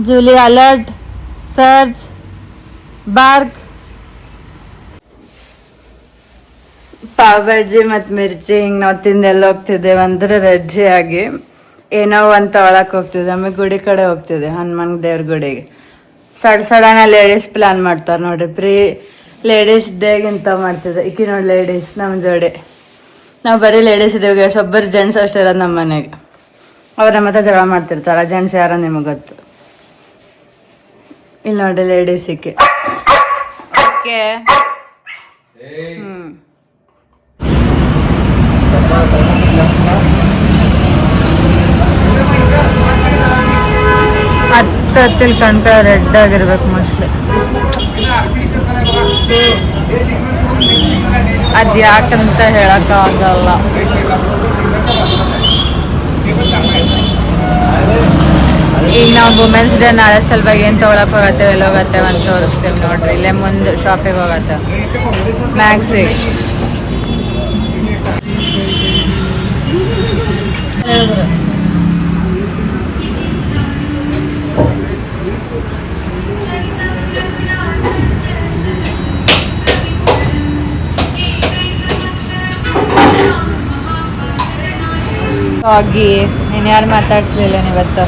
Julie alert, search, bark. Pav bhaji ಮತ್ತು ಮಿರ್ಚಿ ಹಿಂಗೆ ನಾವು ತಿಂದೆಲ್ಲ ಹೋಗ್ತಿದ್ದೇವೆ ಅಂದ್ರೆ ರೆಡ್ಜಿಯಾಗಿ ಏನೋ ಒಂದು ತೊಗೊಳಕ್ಕೆ ಹೋಗ್ತಿದ್ದೆ. ಆಮೇಲೆ ಗುಡಿ ಕಡೆ ಹೋಗ್ತಿದ್ದೆ, ಹನುಮಾನ್ ದೇವ್ರ ಗುಡಿಗೆ. ಸಡನ್ನ ಲೇಡೀಸ್ ಪ್ಲ್ಯಾನ್ ಮಾಡ್ತಾರೆ ನೋಡಿರಿ. ಲೇಡೀಸ್ ಡೇಗೆ ಇಂಥ ಮಾಡ್ತಿದ್ದೆ. ಈಕಿ ನೋಡಿ ಲೇಡೀಸ್ ನಮ್ಮ ಜೋಡಿ. ನಾವು ಬರೀ ಲೇಡೀಸ್ ಇದ್ದೇವೆ, ಒಬ್ಬರು ಜೆಂಟ್ಸ್ ಅಷ್ಟೇ ಇರೋದು ನಮ್ಮ ಮನೆಗೆ. ಅವ್ರ ನಮ್ಮ ಹತ್ರ ಜಗಳ ಮಾಡ್ತಿರ್ತಾರೆ. ಜೆಂಟ್ಸ್ ಯಾರೋ ನಿಮಗೆ ಗೊತ್ತು. ಇಲ್ಲಿ ನೋಡಿ ಲೇಡೀಸ್ ಈಕೆ. ಓಕೆ, ಹತ್ತಿನ ಕಂಟ ರೆಡ್ ಆಗಿರ್ಬೇಕು ಮೋಸ್ಟ್ಲಿ. ಅದು ಯಾಕಂತ ಹೇಳಕ್ಕಾಗಲ್ಲ. ಈಗ ನಾವು ವುಮೆನ್ಸ್ ಡೇ ನಾಳೆ ಸಲುವಾಗಿ ಏನು ತೊಗೊಳಕ್ಕೆ ಹೋಗತ್ತೇವೆ, ಎಲ್ಲಿ ಹೋಗತ್ತೇವೆ ಅಂತ ತೋರಿಸ್ತೀವಿ ನೋಡ್ರಿ. ಇಲ್ಲೇ ಮುಂದೆ ಶಾಪಿಗೆ ಹೋಗತ್ತೇವೆ ಮ್ಯಾಕ್ಸಿಗೆ. ಡಾಗಿ ಇನ್ಯಾರು ಮಾತಾಡ್ಸ್ಲಿಲ್ಲ ಇವತ್ತು.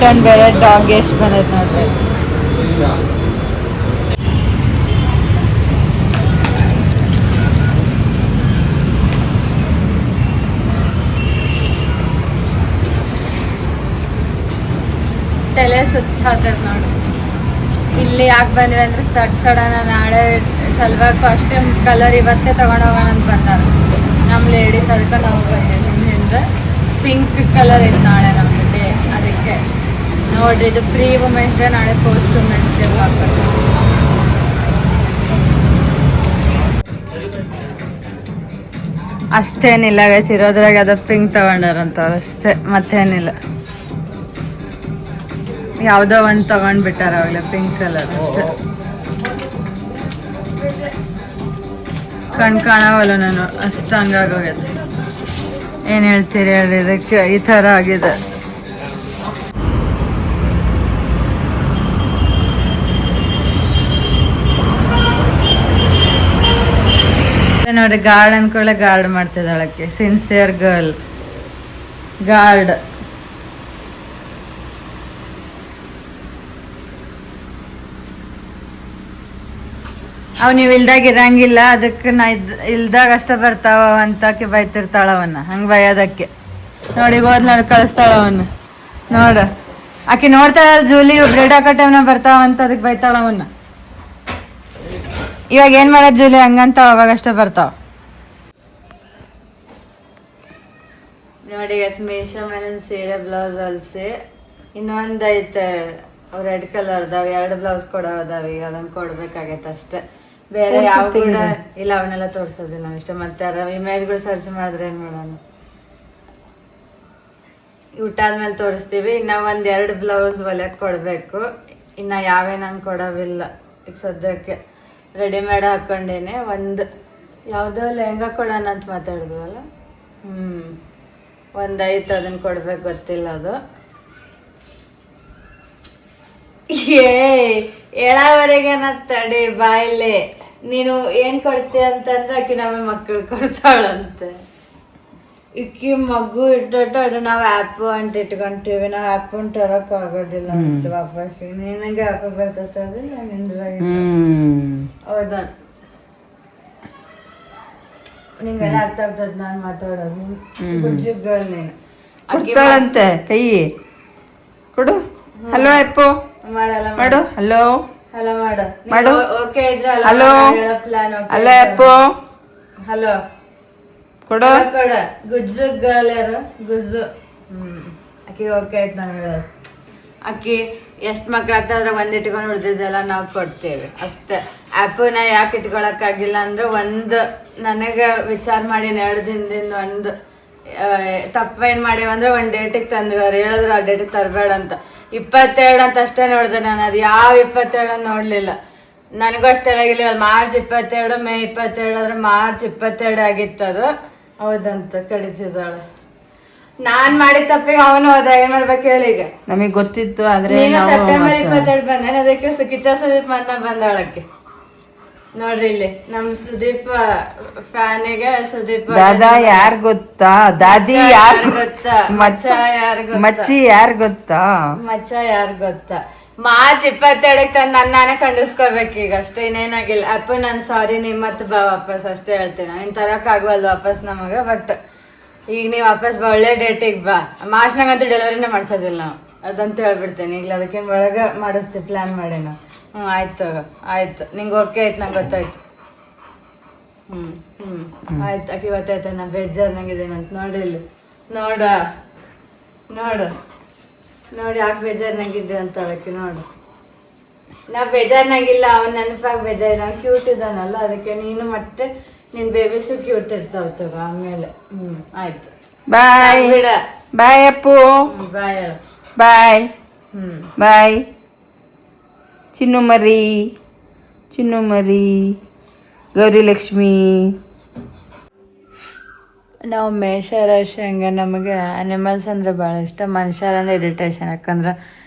ಒಂದು ಬೇರೆ ಡಾಗ್ ಎಷ್ಟು ಬಂದೈತೆ ನೋಡ್ರಿ. ತಲೆ ಸುತ್ತ ನೋಡಿ. ಇಲ್ಲಿ ಯಾಕೆ ಬಂದ್ವಿ ಅಂದ್ರೆ ಸಡನ್ನ ನಾಳೆ ಸಲ್ವಾರ್ ಕಾಸ್ಟ್ಯೂಮ್ ಕಲರ್ ಇವತ್ತೇ ತಗೊಂಡೋಗೋಣ ಅಂತ ಬಂದಾರ ನಮ್ಮ ಲೇಡೀಸ್. ಅದಕ್ಕೆ ನಾವು ಬಂದಿದ್ದೀವಿ. ಹಿಂದೆ ಪಿಂಕ್ ಕಲರ್ ಐತೆ ನಾಳೆ ನಮ್ದು ಡೇ. ಅದಕ್ಕೆ ನೋಡ್ರಿ, ಇದು ಪ್ರೀ ವುಮೆನ್ಸ್ ಡೇ, ನಾಳೆ ಪೋಸ್ಟ್ ವುಮೆನ್ಸ್ ಡೇ ಹಾಕ್ಬೇಕು. ಅಷ್ಟೇನಿಲ್ಲ ಗೈಸ್, ಇರೋದ್ರಾಗ ಅದು ಪಿಂಕ್ ತಗೊಂಡಾರಂತವ್ರು ಅಷ್ಟೇ, ಮತ್ತೇನಿಲ್ಲ. ಯಾವುದೋ ಒಂದು ತಗೊಂಡ್ಬಿಟ್ಟಾರ ಅವಾಗಲೇ ಪಿಂಕ್ ಕಲರ್ ಅಷ್ಟೇ. ಕಾಣವಲ್ಲ ನಾನು ಅಷ್ಟು ಹಂಗಾಗೋಗೈತೆ. ಏನು ಹೇಳ್ತೀರಿ ಹೇಳ್ರಿ, ಇದಕ್ಕೆ ಈ ಥರ ಆಗಿದೆ. ನೋಡ್ರಿ, ಗಾರ್ಡ್ ಅನ್ಕೊಳ್ಳೆ ಗಾರ್ಡ್ ಮಾಡ್ತಿದ್ದಾಳಕ್ಕೆ. Sincere girl guard. ಅವ್ ನೀವು ಇಲ್ದಾಗ ಇರಂಗಿಲ್ಲ, ಅದಕ್ಕೆ ನಾ ಇಲ್ದಾಗ ಅಷ್ಟ ಬರ್ತಾವ ಅಂತಕ್ಕೆ ಬೈತಿರ್ತಾಳ ಅವನ್ನ. ಹಂಗೆ ಬೈಯೋದಕ್ಕೆ ನೋಡಿ ಹೋದ್ ನೋಡಿ ಕಳಿಸ್ತಾಳ ಅವನ್ನ. ನೋಡ ಆಕೆ ನೋಡ್ತಾಳ ಜೂಲಿ ಬ್ರೆಡ್ ಹಾಕೋ ಟೈಮ್ನ ಬರ್ತಾವಂತ, ಅದಕ್ಕೆ ಬೈತಾಳ ಅವನ್ನ. ಇವಾಗ ಏನು ಮಾಡೋದು ಜೂಲಿ ಹಂಗಂತ, ಅವಾಗಷ್ಟ ಬರ್ತಾವ ನೋಡಿ. ಮೀಶೋ ಮೇಲೆ ಸೀರೆ ಬ್ಲೌಸ್ ಹೊಲ್ಸಿ ಇನ್ನೊಂದು ಐತೆ ರೆಡ್ ಕಲರ್ದಾವ. 2 ಬ್ಲೌಸ್ ಕೊಡೋದಾವ. ಈಗ ಅದನ್ನು ಕೊಡ್ಬೇಕಾಗೈತೆ ಅಷ್ಟೇ. ಬೇರೆ ಯಾವ ಕೂಡ ಇಲ್ಲ, ಅವನ್ನೆಲ್ಲ ತೋರಿಸೋದಿಲ್ಲ ನಾವು ಇಷ್ಟ. ಮತ್ತೆ ಇಮೇಜ್ಗಳು ಸರ್ಚ್ ಮಾಡಿದ್ರೆ ಏನು ಮಾಡೋಣ. ಊಟ ಆದ್ಮೇಲೆ ತೋರಿಸ್ತೀವಿ. ಇನ್ನ 1-2 ಬ್ಲೌಸ್ ಹೊಲಿಯಕ್ಕೆ ಕೊಡಬೇಕು. ಇನ್ನು ಯಾವೇನು ಹಂಗೆ ಕೊಡೋವಿಲ್ಲ ಈಗ ಸದ್ಯಕ್ಕೆ. ರೆಡಿಮೇಡ್ ಹಾಕ್ಕೊಂಡೇನೆ. ಒಂದು ಯಾವುದೋ ಲೆಹಂಗಾ ಕೊಡೋಣ ಅಂತ ಮಾತಾಡಿದ್ವಲ್ಲ, ಒಂದು ಐತೆ, ಅದನ್ನು ಕೊಡ್ಬೇಕು, ಗೊತ್ತಿಲ್ಲ ಅದು. ಹೇಳೋವರೆಗೆ ನಾ ತಡಿ ಬಾಯಿಲೆ. ನೀನು ಏನು ಕೊಡ್ತೀಯ ಅಂತಂದ್ರೆ ಆಕಿ ನಮ್ಮ ಮಕ್ಕಳು ಕೊಡ್ತಾಳಂತೆ. ಇಕ್ಕಿ ಮಗು ಇಟ್ಟು ನಾವು ಆ್ಯಪು ಅಂತ ಇಟ್ಕೊಂತೀವಿ. ನಾವು ಆ್ಯಪ್ ಅಂತ ತರೋಕೆ ಆಗೋದಿಲ್ಲ ಅಂತ ವಾಪಸ್. ನಿನಗೆ ಆ್ಯಪ್ ಬರ್ತದೆ ನಿಂದ್ರಾಗ. ಹೌದಾ, ನಿಂಗೆಲ್ಲ ಅರ್ಥ ಆಗ್ತದ ನಾನು ಮಾತಾಡೋದು. ನೀನು ಗುಜ್ಜುಗಳು ನೀನು ಕೊಡ್ತಾಳಂತೆ ಕೈ ಕೊಡು. ಹಲೋ ಅಪ್ಪು ಮಾಡಲ್ಲ ಮಾಡು. ಹಲೋ ಹಲೋ ಮಾಡು ಮಾಡು. ಓಕೆ ಇದ್ರೆ hello plan. Hello Appu hello ಕೊಡು. ಕೊಡ. ಗುಜ್ಜು ಗರ್ಲ್ ಯಾರು? ಗುಜ್ಜು. ಆಕಿ ಓಕೆ ಆಯ್ತು. ನಾವು ಹೇಳೋದು ಅಕ್ಕಿ ಎಷ್ಟು ಮಕ್ಳು ಆಗ್ತಾದ್ರೆ ಒಂದು ಇಟ್ಕೊಂಡು ಉಳಿದಿದ್ದೆಲ್ಲ ನಾವು ಕೊಡ್ತೇವೆ ಅಷ್ಟೇ. ಆ್ಯಪನ್ನ ಯಾಕೆ ಇಟ್ಕೊಳಕ್ಕಾಗಿಲ್ಲ ಅಂದರೆ, ಒಂದು ನನಗೆ ವಿಚಾರ ಮಾಡಿ 2 ದಿನದಿಂದ ಒಂದು ತಪ್ಪೇನು ಮಾಡೀವಂದ್ರೆ, ಒಂದು ಡೇಟಿಗೆ ತಂದ್ವಿ. ಅವ್ರು ಹೇಳಿದ್ರು ಆ ಡೇಟಿಗೆ ತರಬೇಡ ಅಂತ. 22 ಅಂತ ಅಷ್ಟೇ ನೋಡಿದೆ ನಾನು. ಅದು ಯಾವ 22 ಅಂತ ನೋಡಲಿಲ್ಲ. ನನಗೂ ಅಷ್ಟೇ ಆಗಿಲ್ಲ. ಮಾರ್ಚ್ 22, ಮೇ 22 ಆದರೆ ಮಾರ್ಚ್ 22 ಆಗಿತ್ತು ಅದು. ಹೌದಂತ ಕಡಿತಿದ್ದಾಳೆ. ನಾನ್ ಮಾಡಿದ ತಪ್ಪಿಗೆ ಅವನು ಹೋದ, ಏನ್ ಮಾಡ್ಬೇಕು ಹೇಳಿ ಈಗ. ನಮಗ್ ಗೊತ್ತಿತ್ತು ಆದ್ರೆ ನೀನು ನಾವು ಸೆಪ್ಟೆಂಬರ್ 22 ಬಂದೇನೆ, ಅದಕ್ಕೆ ಕಿಚ್ಚ ಸುದೀಪ್ ಬಂದವಳಕ್ಕೆ ನೋಡ್ರಿ ಇಲ್ಲಿ ನಮ್ ಸುದೀಪ್ ಫ್ಯಾನಿಗೆ ಸುದೀಪ್ ದಾದಾ ಯಾರ್ ಗೊತ್ತಾ, ದಾದಿ ಯಾರ್ ಗೊತ್ತಾ, ಮಚ್ಚ ಯಾರು ಗೊತ್ತಾ, ಮಚ್ಚಿ ಯಾರ್ ಗೊತ್ತಾ, ಮಚ್ಚ ಯಾರು ಗೊತ್ತಾ. ಮಾರ್ಚ್ 22 ತಂದು ನಾನೇ ಖಂಡಿಸ್ಕೋಬೇಕು ಈಗ ಅಷ್ಟೇ, ಇನ್ನೇನಾಗಿಲ್ಲ. ಅಪ್ಪ ನಾನು ಸಾರಿ, ನಿಮ್ಮ ಮತ್ತೆ ಬಾ ವಾಪಸ್ ಅಷ್ಟೇ ಹೇಳ್ತೀನಿ. ನೀನ್ ತರಕ್ ಆಗವಲ್ದು ವಾಪಸ್ ನಮಗ, ಬಟ್ ಈಗ ನೀವ್ ವಾಪಸ್ ಬಾ, ಒಳ್ಳೆ ಡೇಟಿಗೆ ಬಾ. ಮಾರ್ಚ್ನಾಗಂತೂ ಡೆಲಿವರಿನೇ ಮಾಡ್ಸೋದಿಲ್ಲ ನಾವು, ಅದಂತ ಹೇಳ್ಬಿಡ್ತೇನೆ ಈಗಲೇ. ಅದಕ್ಕೆ ಒಳಗೆ ಮಾಡಿಸ್ತೀವಿ, ಪ್ಲಾನ್ ಮಾಡಿ ನಾವು. ಆಯ್ತು ಆಯ್ತು, ನಿಂಗೆ ಓಕೆ ಆಯ್ತು, ನಂಗೆ ಗೊತ್ತಾಯ್ತು. ಆಯ್ತು, ಆಕೆ ಗೊತ್ತಾಯ್ತು. ನಾ ಬೇಜಾರು ನಂಗಿದ್ದೇನಂತ ನೋಡಿ ಇಲ್ಲಿ, ನೋಡ ನೋಡಿ ಯಾಕೆ ಬೇಜಾರ್ನಾಗಿದ್ದೆ ಅಂತ ಅದಕ್ಕೆ ನೋಡು. ನಾ ಬೇಜಾರ್ನಾಗಿಲ್ಲ, ಅವ್ನ ನೆನಪಾಗಿ ಬೇಜಾರಿಲ್ಲ. ಅವ್ನು ಕ್ಯೂಟ್ ಇದ್ದಾನಲ್ಲ, ಅದಕ್ಕೆ ನೀನು ಮತ್ತೆ ನಿನ್ ಬೇಬಿಸು ಕ್ಯೂಟ್ ಇರ್ತಾವ ತಗೋ ಆಮೇಲೆ. ಆಯ್ತು, ಬಾಯ್ ಬಿಡ. ಬಾಯ್ ಅಪ್ಪು, ಬಾಯ್ ಬಾಯ್ ಬಾಯ್. ಚಿನ್ನು ಮರಿ ಗೌರಿ ಲಕ್ಷ್ಮಿ. ನಾವು ಮೇಷರಾಶಿ ಹಂಗೆ, ನಮಗೆ ಅನಿಮಲ್ಸ್ ಅಂದರೆ ಭಾಳ ಇಷ್ಟ. ಮನುಷ್ಯರಂದ್ರೆ ಇರಿಟೇಷನ್, ಯಾಕಂದ್ರೆ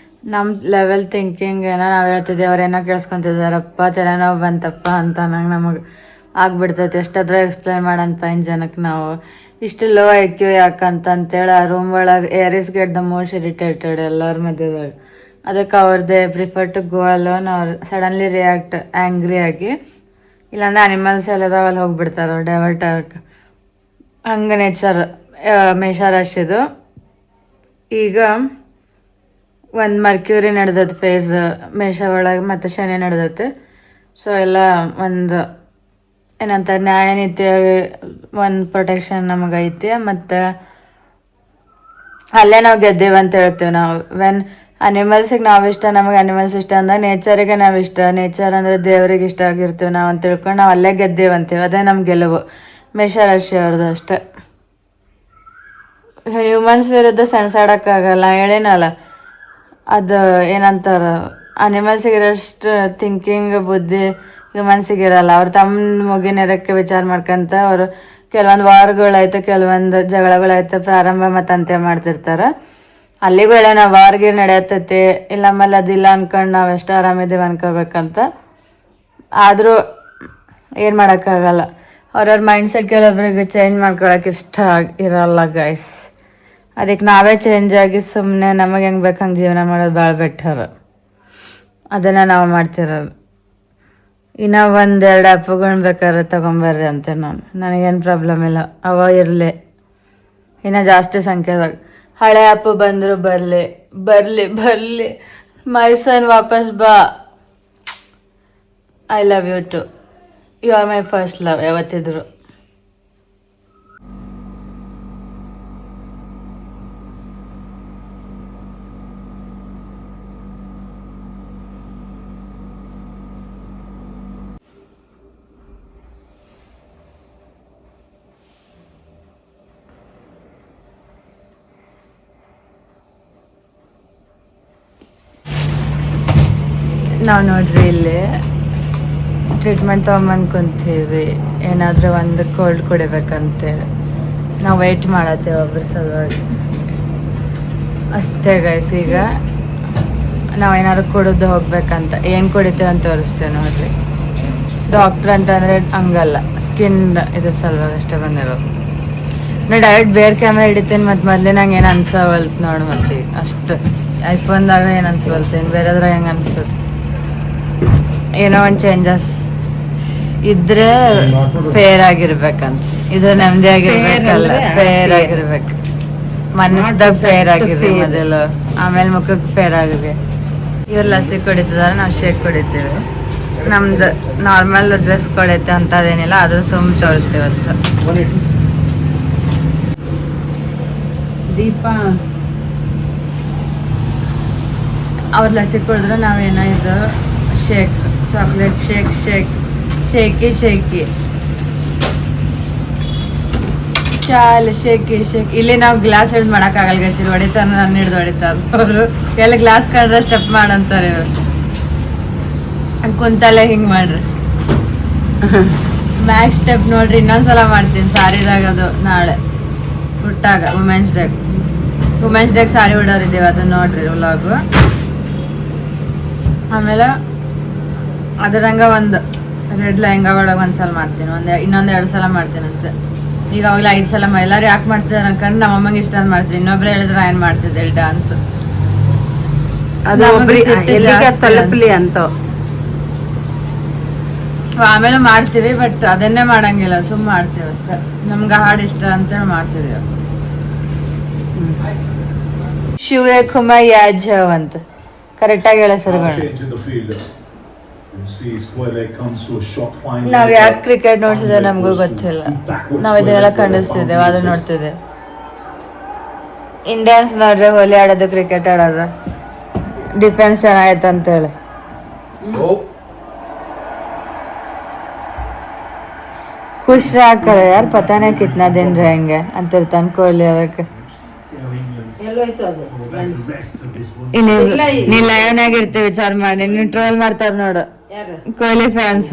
ನಮ್ಮ ಲೆವೆಲ್ ಥಿಂಕಿಂಗ್ ಏನೋ ನಾವು ಹೇಳ್ತಿದ್ದೀವಿ, ಅವ್ರೇನೋ ಕೇಳಿಸ್ಕೊತಿದ್ದಾರಪ್ಪ, ತಲೆನೋವು ಬಂತಪ್ಪ ಅಂತ ನಂಗೆ ನಮಗೆ ಆಗ್ಬಿಡ್ತೈತೆ. ಎಷ್ಟಾದ್ರೂ ಎಕ್ಸ್ಪ್ಲೈನ್ ಮಾಡೋಣ 5 ಜನಕ್ಕೆ ನಾವು. ಇಷ್ಟು ಲೋ ಐಕ್ಯೂ ಯಾಕಂತೇಳಿ ಆ ರೂಮ್ ಒಳಗೆ ಏರಿಸ್ ಗೆಟ್ ದ ಮೋಸ್ಟ್ ಇರಿಟೇಟೆಡ್ ಎಲ್ಲರ ಮಧ್ಯದಾಗ. ಅದಕ್ಕೆ ಅವ್ರದ್ದೇ ಪ್ರಿಫರ್ ಟು ಗೋ ಅಲೋನ್. ಅವ್ರು ಸಡನ್ಲಿ ರಿಯಾಕ್ಟ್ ಆ್ಯಂಗ್ರಿ ಆಗಿ, ಇಲ್ಲಾಂದ್ರೆ ಅನಿಮಲ್ಸ್ ಎಲ್ಲದಾವಲ್ಲಿ ಹೋಗ್ಬಿಡ್ತಾರೆ ಅವ್ರು ಡೈವರ್ಟ್ ಆಗಕ್ಕೆ. ಹಂಗೆ ನೇಚರ್ ಮೇಷರಾಶಿದು. ಈಗ ಒಂದು ಮರ್ಕ್ಯೂರಿ ನಡೆದೈತೆ ಫೇಸ್ ಮೇಷ ಒಳಗೆ, ಮತ್ತು ಶನಿ ನಡೆದೈತೆ. ಸೊ ಎಲ್ಲ ಒಂದು ಏನಂತ ನ್ಯಾಯ ನೀತಿ ಒಂದು ಪ್ರೊಟೆಕ್ಷನ್ ನಮಗೈತಿ. ಮತ್ತು ಅಲ್ಲೇ ನಾವು ಗೆದ್ದೇವೆ ಅಂತ ಹೇಳ್ತೀವಿ ನಾವು. ವೆನ್ ಅನಿಮಲ್ಸಿಗೆ ನಾವು ಇಷ್ಟ, ನಮಗೆ ಅನಿಮಲ್ಸ್ ಇಷ್ಟ ಅಂದಾಗ ನೇಚರಿಗೆ ನಾವು ಇಷ್ಟ. ನೇಚರ್ ಅಂದರೆ ದೇವ್ರಿಗೆ ಇಷ್ಟ ಆಗಿರ್ತೀವಿ ನಾವು ಅಂತ ತಿಳ್ಕೊಂಡು ನಾವು ಅಲ್ಲೇ ಗೆದ್ದೇವೆ ಅಂತೀವಿ. ಅದೇ ನಮ್ಮ ಗೆಲುವು ಮೇಷರಾಶಿ ಅವ್ರದ್ದು ಅಷ್ಟೆ. ಹ್ಯೂಮನ್ಸ್ ವಿರುದ್ಧ ಸೆಣಸಾಡೋಕ್ಕಾಗಲ್ಲ, ಹೇಳೇನಲ್ಲ ಅದು ಏನಂತಾರೆ, ಅನಿಮಲ್ಸಿಗಿರೋಷ್ಟು ಥಿಂಕಿಂಗ್ ಬುದ್ಧಿ ಹ್ಯೂಮನ್ಸಿಗಿರಲ್ಲ. ಅವ್ರು ತಮ್ಮ ಮುಗಿನೇರಕ್ಕೆ ವಿಚಾರ ಮಾಡ್ಕೊಂತ ಅವರು ಕೆಲವೊಂದು ವಾರ್ಗಳಾಯ್ತು, ಕೆಲವೊಂದು ಜಗಳಗಳಾಯ್ತು, ಪ್ರಾರಂಭ ಮತ್ತು ಅಂತ್ಯ ಮಾಡ್ತಿರ್ತಾರೆ. ಅಲ್ಲಿಗೂ ಹೇಳ ನಾವು ವಾರ್ಗೆ ನಡೆಯತ್ತೈತಿ ಇಲ್ಲ, ಆಮೇಲೆ ಅದಿಲ್ಲ ಅನ್ಕೊಂಡು ನಾವು ಎಷ್ಟು ಆರಾಮಿದ್ದೀವಿ ಅನ್ಕೋಬೇಕಂತ. ಆದರೂ ಏನು ಮಾಡೋಕ್ಕಾಗಲ್ಲ. ಅವ್ರವ್ರ ಮೈಂಡ್ಸೆಟ್ ಕೆಲವೊಬ್ರಿಗೆ ಚೇಂಜ್ ಮಾಡ್ಕೊಳಕ್ಕೆ ಇಷ್ಟ ಇರಲ್ಲ ಗೈಸ್. ಅದಕ್ಕೆ ನಾವೇ ಚೇಂಜ್ ಆಗಿ ಸುಮ್ಮನೆ ನಮಗೆ ಹೆಂಗೆ ಬೇಕು ಹಂಗೆ ಜೀವನ ಮಾಡೋದು ಭಾಳ ಬೆಟರ್. ಅದನ್ನು ನಾವು ಮಾಡ್ತಿರೋದು. ಇನ್ನೂ 1-2 ಆ್ಯಪ್ಗಳನ್ನ ಬೇಕಾದ್ರೆ ತೊಗೊಂಬರ್ರಿ ಅಂತೆ ನಾನು. ನನಗೇನು ಪ್ರಾಬ್ಲಮ್ ಇಲ್ಲ, ಅವ ಇರಲಿ. ಇನ್ನು ಜಾಸ್ತಿ ಸಂಖ್ಯೆದಾಗ ಹಳೆ ಆ್ಯಪು ಬಂದರು ಬರಲಿ. ಮೈಸನ್ ವಾಪಸ್ ಬಾ. I love you too. You are my first love ಯಾವತ್ತಿದ್ರು. ನಾವು ನೋಡ್ರಿ ಇಲ್ಲಿ ಟ್ರೀಟ್ಮೆಂಟ್ ತೊಗೊಂಬಂದು ಕುಂತೀವಿ. ಏನಾದರೂ ಒಂದು ಕೋಲ್ಡ್ ಕುಡಿಬೇಕಂತೇಳಿ ನಾವು ವೆಯ್ಟ್ ಮಾಡತ್ತೇವೆ ಒಬ್ಬರ ಸಲುವಾಗಿ ಅಷ್ಟೇ ಗೈಸ್. ಈಗ ನಾವು ಏನಾದ್ರು ಕುಡಿದು ಹೋಗ್ಬೇಕಂತ, ಏನು ಕುಡಿತೇವೆ ಅಂತ ತೋರಿಸ್ತೇವೆ ನೋಡ್ರಿ. ಡಾಕ್ಟ್ರ್ ಅಂತಂದರೆ ಹಂಗಲ್ಲ, ಸ್ಕಿನ್ ಇದು ಸಲುವಾಗಿ ಅಷ್ಟೇ ಬಂದಿರೋದು. ನಾ ಡೈರೆಕ್ಟ್ ಬೇರೆ ಕ್ಯಾಮ್ರಾ ಹಿಡಿತೀನಿ, ಮತ್ತು ಮೊದಲೇ ನಂಗೆ ಏನು ಅನ್ಸವಲ್ತು ನೋಡಿ. ಮತ್ತೆ ಅಷ್ಟು ಐಫೋನ್ದಾಗ ಏನು ಅನ್ಸವಲ್ತೇನು, ಬೇರೆದ್ರಾಗ ಹೆಂಗೆ ಅನಿಸ್ತದೆ. ಏನೋ ಒಂದು ಚೇಂಜಸ್ ಇದ್ರೆ ಫೇರ್ ಆಗಿರ್ಬೇಕಂತ. ಇದು ನೆಮ್ಮದಿ ಆಗಿರ್ಬೇಕಲ್ಲ, ಫೇರ್ ಆಗಿರ್ಬೇಕು. ಮನಸ್ದಾಗ ಫೇರ್ ಆಗಿರ್ರಿ ಮೊದಲು, ಆಮೇಲೆ ಮುಖಕ್ಕೆ ಫೇರ್ ಆಗಿದೆ. ಇವ್ರು ಲಸಿ ಕುಡಿತಿದಾರೆ, ನಾವು ಶೇಕ್ ಕುಡಿತೀವಿ. ನಮ್ದು ನಾರ್ಮಲ್ ಡ್ರೆಸ್ ಕೊಡೈತೆ ಅಂತದೇನಿಲ್ಲ, ಆದರೂ ಸುಮ್ಮನೆ ತೋರಿಸ್ತೀವಿ ಅಷ್ಟೆ. ದೀಪ ಅವ್ರು ಲಸಿ ಕುಡಿದ್ರೆ ನಾವೇನೋ ಇದು ಶೇಕ್, ಚಾಕ್ಲೇಟ್ ಶೇಕಿ ಚಾಲ್ ಶೇಕಿ. ಇಲ್ಲಿ ನಾವು ಗ್ಲಾಸ್ ಹಿಡ್ದು ಮಾಡೋಕ್ಕಾಗಲ್ಲ ಗೈಸ್, ಇಲ್ಲಿ ಹೊಡಿತಾರೆ, ನಾನು ಹಿಡ್ದು ಹೊಡಿತಾರೆ ಅವರು. ಎಲ್ಲ ಗ್ಲಾಸ್ ಕಂಡ್ರೆ ಸ್ಟೆಪ್ ಮಾಡಂತಾರೆ ಇವರು. ಕುಂತಲ್ಲೇ ಹಿಂಗೆ ಮಾಡ್ರಿ. ಮ್ಯಾಕ್ಸ್ ಸ್ಟೆಪ್ ನೋಡ್ರಿ, ಇನ್ನೊಂದ್ಸಲ ಮಾಡ್ತೀನಿ ಸಾರಿದಾಗ, ಅದು ನಾಳೆ ಹುಟ್ಟಾಗ ವುಮೆನ್ಸ್ ಡೇ. ವುಮೆನ್ಸ್ ಡೇಗೆ ಸಾರಿ ಉಡೋರಿದ್ದೇವೆ ಅದನ್ನ ನೋಡ್ರಿ ವ್ಲಾಗು. ಆಮೇಲೆ ಅದರಂಗ ಒಂದು ರೆಡ್ ಲೆಹಂಗಾ ಒಳಗೆ ಒಂದ್ಸಲ ಮಾಡ್ತೀನಿ, ಇನ್ನೊಂದು 2 ಸಲ ಮಾಡ್ತೀನಿ ಅಷ್ಟೇ. ಈಗ ಅವಾಗಲೇ 5 ಸಲ ಎಲ್ಲರೂ ಯಾಕೆ ಮಾಡ್ತಿದ್ದಾರೆ ಅನ್ಕೊಂಡು ನಮ್ಮ ಅಮ್ಮಂಗೆ ಇಷ್ಟ ಅಂತ ಮಾಡ್ತೀನಿ. ಇನ್ನೊಬ್ರು ಹೇಳಿದ್ರೆ ಏನು ಮಾಡ್ತಿದ್ದೆ ಡ್ಯಾನ್ಸ್ ಅದು ಎಲ್ಲಿಗೆ ತಲುಪಲಿ ಅಂತ. ಆಮೇಲೆ ಮಾಡ್ತೀವಿ, ಬಟ್ ಅದನ್ನೇ ಮಾಡಂಗಿಲ್ಲ, ಸುಮ್ಮ ಮಾಡ್ತೀವಿ ಅಷ್ಟೇ. ನಮ್ಗೆ ಹಾಡು ಇಷ್ಟ ಅಂತೇಳಿ ಮಾಡ್ತಿದ್ದೀವಿ. ಶಿವೇ ಕುಮ ಯಾಜ್ ಅಂತ ಕರೆಕ್ಟಾಗಿ ಹೇಳ ಸರ್ಗಳು. ನಾವ್ ಯಾಕೆ ಕ್ರಿಕೆಟ್ ನೋಡ್ತಿದ್ದೇವೆ ನಮಗೂ ಗೊತ್ತಿಲ್ಲ. ನಾವ್ ಇದನ್ನೆಲ್ಲ ಖಂಡಿಸ್ತಿದ್ದೇವೆ, ಅದನ್ನ ನೋಡ್ತಿದ್ದೇವೆ. ಇಂಡಿಯನ್ಸ್ ನೋಡ್ರೆ ಹೋಲಿ ಆಡೋದು, ಕ್ರಿಕೆಟ್ ಆಡೋದು, ಡಿಫೆನ್ಸ್ ಚೆನ್ನಾಗೈತೆ ಅಂತೇಳಿ. ಖುಷ್ ಹಾಕರ ಯಾರು ಪತಾನೆ ಕಿತ್ನಾ ದಿನ रहेंगे ಅಂತಿರ್ತಾನೆ ಕೊಹ್ಲಿ. ಅದಕ್ಕೆ ಇಲ್ಲಿ ನೀ ಲೈವ್ನಾಗ ಇರ್ತೀವಿ, ವಿಚಾರ ಮಾಡಿ. ನೀನ್ ಟ್ರೋಲ್ ಮಾಡ್ತಾರ ನೋಡು ಕೊಹ್ಲಿ ಫ್ಯಾನ್ಸ್.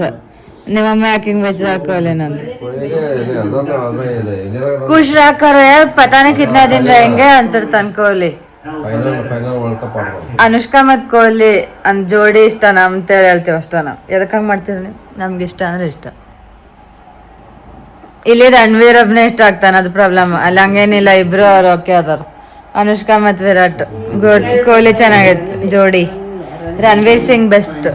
ನಿಮ್ಮಮ್ಮ ಯಾಕಿಂಗ್ ಬೆಚ್ಚಾರ ಕೊಹ್ಲಿನಂತ. ಖುಷ್ ಹಾಕರ ಯಾರು ಪತಾನೆ ಕಿತ್ನಾ ದಿನ रहेंगे ಅಂತಿರ್ತಾನೆ ಕೊಹ್ಲಿ. ಅನುಷ್ಕಾ ಮತ್ ಕೊಹ್ಲಿ ಅಂದ್ ಜೋಡಿ ಇಷ್ಟ ಅಂತೇಳಿ ಹೇಳ್ತೀವಿ ಅಷ್ಟ. ನಾವು ಎದಕ್ಕಂಗ್ ಮಾಡ್ತೀವಿ, ನಮ್ಗೆ ಇಷ್ಟ ಅಂದ್ರೆ ಇಷ್ಟ. ಇಲ್ಲಿ ರಣವೀರ್ ಒಬ್ನೇ ಇಷ್ಟ ಆಗ್ತಾನ, ಅದು ಪ್ರಾಬ್ಲಮ್. ಅಲ್ಲಿ ಹಂಗೇನಿಲ್ಲ, ಇಬ್ರು ಅವ್ರು ಓಕೆ ಅದಾರ. ಅನುಷ್ಕಾ ಮತ್ ವಿರಾಟ್. ಕೊಹ್ಲಿ ಚೆನ್ನಾಗೈತೆ ಜೋಡಿ. ರಣವೀರ್ ಸಿಂಗ್ ಬೆಸ್ಟ್.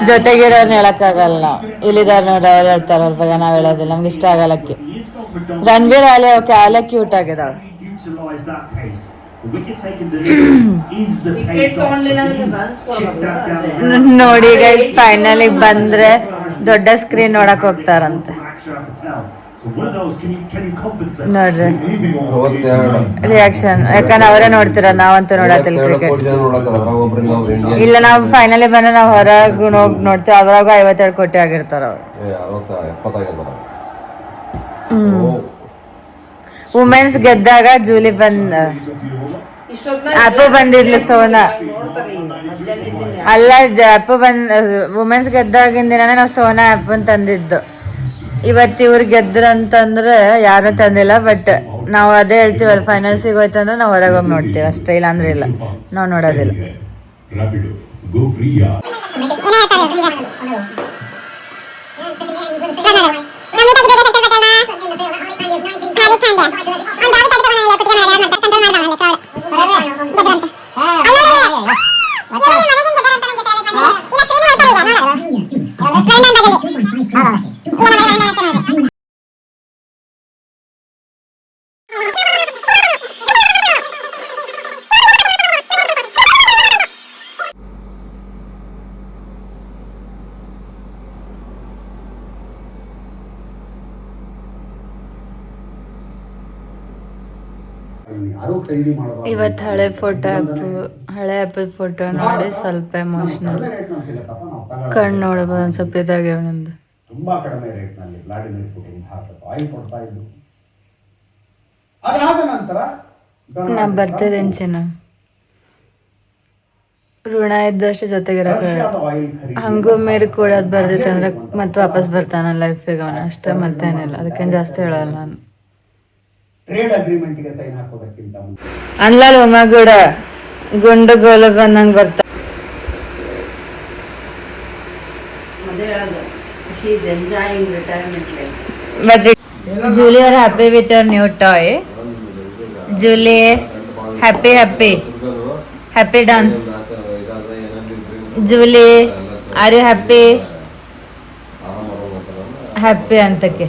ಜೊತೆಗಿರೋರ್ನ ಹೇಳಕ್ಕಾಗಲ್ಲ ನಾವು. ಇಲ್ಲಿದಾರ ನೋಡ್ರಿ, ಅವ್ರು ಹೇಳ್ತಾರ ಅವ್ರ ಬಗ್ಗೆ, ನಾವ್ ಹೇಳೋದಿಲ್ಲ. ನಮ್ಗೆ ಇಷ್ಟ ಆಗಲ್ಲಕ್ಕಿ. ರಣವೀರ್ ಆಲೆ ಓಕೆ, ಆಲೆ ಕ್ಯೂಟ್ ಆಗಿದಾಳ. ನೋಡಿ ಗೈಸ್, ಫೈನಲ್ ಬಂದ್ರೆ ದೊಡ್ಡ ಸ್ಕ್ರೀನ್ ನೋಡಕ್ ಹೋಗ್ತಾರಂತೆ ನೋಡ್ರಿ. ರಿಯಾಕ್ಷನ್ ಯಾಕಂದ್ರೆ ಅವರೇ ನೋಡ್ತೀರ, ನಾವಂತೂ ನೋಡತ್ತಿಲ್ಲ ಕ್ರಿಕೆಟ್. ಇಲ್ಲ, ನಾವು ಫೈನಲಿ ಬಂದ್ರೆ ನಾವು ಹೊರಗೆ ಹೋಗಿ ನೋಡ್ತೀವಿ. ಅದ್ರಾಗ 52 ಕೋಟಿ ಆಗಿರ್ತಾರ ಅವ್ರು. ವುಮೆನ್ಸ್ ಗೆದ್ದಾಗ ಜೂಲಿ ಅಪ್ಪು ಬಂದಿದ್ಲು, ಸೋನಾ ಅಲ್ಲ, ಅಪ್ಪು ವುಮೆನ್ಸ್ ಗೆದ್ದಾಗಿನ ದಿನಾನೇ ನಾವು ಸೋನಾ ಅಪ್ಪನ್ ತಂದಿದ್ದು. ಇವತ್ತು ಇವ್ರು ಗೆದ್ರಂತಂದ್ರೆ ಯಾರು ತಂದಿಲ್ಲ. ಬಟ್ ನಾವು ಅದೇ ಹೇಳ್ತೀವಲ್ಲ, ಫೈನಲ್ ಸಿಗೋಯ್ತಂದ್ರೆ ನಾವು ಹೊರಗೆ ಹೋಗಿ ನೋಡ್ತೀವಿ ಅಷ್ಟೇ. ಇಲ್ಲ ಅಂದ್ರೆ ಇಲ್ಲ, ನಾವು ನೋಡೋದಿಲ್ಲ. ಇವತ್ತು ಹಳೆ ಹಪ್ಪದ ಫೋಟೋ ನೋಡಿ ಸ್ವಲ್ಪ ಎಮೋಷನಲ್. ಕಣ್ಣು ನೋಡಬಹುದು, ಒಂದು ಸ್ವಲ್ಪ ಇದಾಗ್ಯಾವ ನಂದು. ತುಂಬಾ ಕಡಿಮೆ ರೇಟ್ ನಲ್ಲಿ ವ್ಲಾಡಿಮಿರ್ ಪುಟಿನ್ ಭಾರತಕ್ಕೆ ಆಯಿಲ್ ಕೊಡ್ತಾ ಇದ್ದು. ಅದಾದ ನಂತರ ನಾ ಬರ್ತಿದ್ದೇನೆ ಚೆನ್ನ ಋಣ ಇದ್ದಷ್ಟು ಜೊತೆಗಿರಕ್ಕೆ ಹಂಗೂ ಮೇರಿ ಕೂಡ ಅದು ಬರ್ದೈತೆ ಅಂದ್ರೆ ಮತ್ತೆ ವಾಪಸ್ ಬರ್ತಾನ ಲೈಫಿಗೆ ಅವನು ಅಷ್ಟೇ, ಮತ್ತೇನಿಲ್ಲ. ಅದಕ್ಕೇನು ಜಾಸ್ತಿ ಹೇಳಲ್ಲ ನಾನು. ಟ್ರೇಡ್ ಅಗ್ರಿಮೆಂಟ್ ಗೆ ಸೈನ್ ಹಾಕೋದಕ್ಕಿಂತ ಅನ್ಲಲ್ಲ ಮಗುಡ ಗುಂಡು ಗೋಲು ಬಂದಂಗೆ ಬರ್ತಾ. But Julie are happy with your new toy. Julie, happy dance. Julie, are you happy? Happy ಅಂತಕ್ಕೆ